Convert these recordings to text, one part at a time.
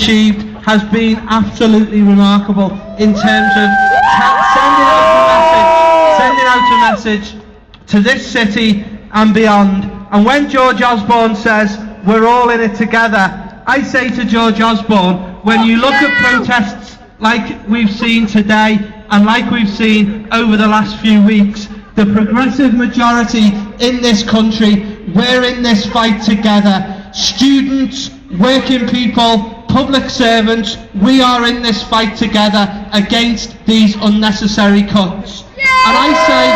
achieved has been absolutely remarkable in terms of sending out a message to this city and beyond. And when George Osborne says we're all in it together, I say to George Osborne, when you look at protests like we've seen today and like we've seen over the last few weeks, the progressive majority in this country, we're in this fight together. Students, working people, public servants, we are in this fight together against these unnecessary cuts. And I say,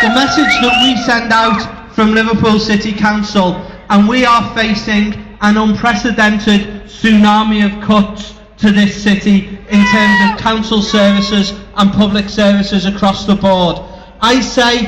the message that we send out from Liverpool City Council, and we are facing an unprecedented tsunami of cuts to this city in terms of council services and public services across the board. I say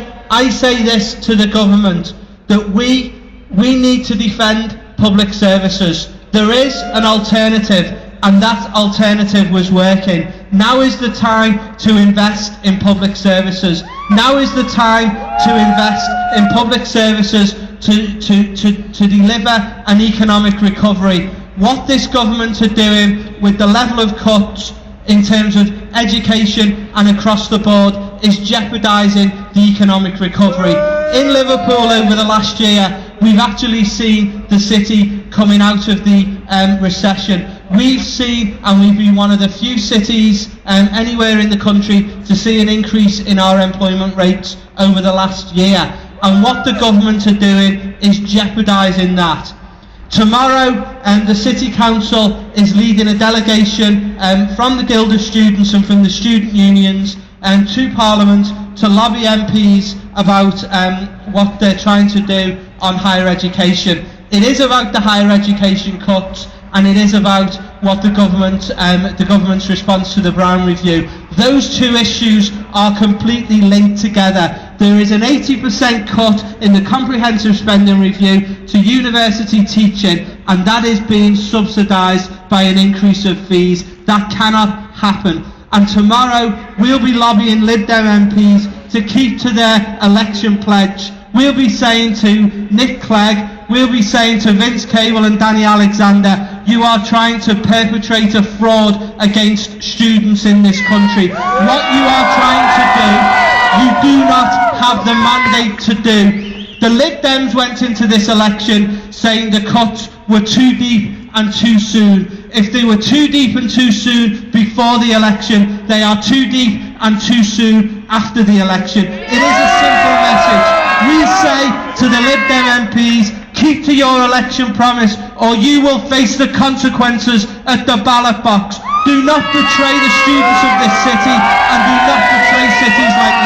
this to the government, that we need to defend public services. There is an alternative, and that alternative was working. Now is the time to invest in public services. Now is the time to invest in public services to deliver an economic recovery. What this government are doing with the level of cuts in terms of education and across the board is jeopardising the economic recovery. In Liverpool over the last year, we've actually seen the city coming out of the recession. We've seen, and we've been one of the few cities anywhere in the country to see an increase in our employment rates over the last year. And what the government are doing is jeopardising that. Tomorrow, the City Council is leading a delegation from the Guild of Students and from the student unions to Parliament to lobby MPs about what they're trying to do on higher education. It is about the higher education cuts, and it is about what the government's response to the Brown Review. Those two issues are completely linked together. There is an 80% cut in the Comprehensive Spending Review to university teaching, and that is being subsidised by an increase of fees. That cannot happen. And tomorrow we'll be lobbying Lib Dem MPs to keep to their election pledge. We'll be saying to Nick Clegg, we'll be saying to Vince Cable and Danny Alexander, you are trying to perpetrate a fraud against students in this country. What you are trying to do, you do not have the mandate to do. The Lib Dems went into this election saying the cuts were too deep and too soon. If they were too deep and too soon before the election, they are too deep and too soon after the election. It is a simple message. We say to the Lib Dem MPs, keep to your election promise, or you will face the consequences at the ballot box. Do not betray the students of this city, and do not betray cities like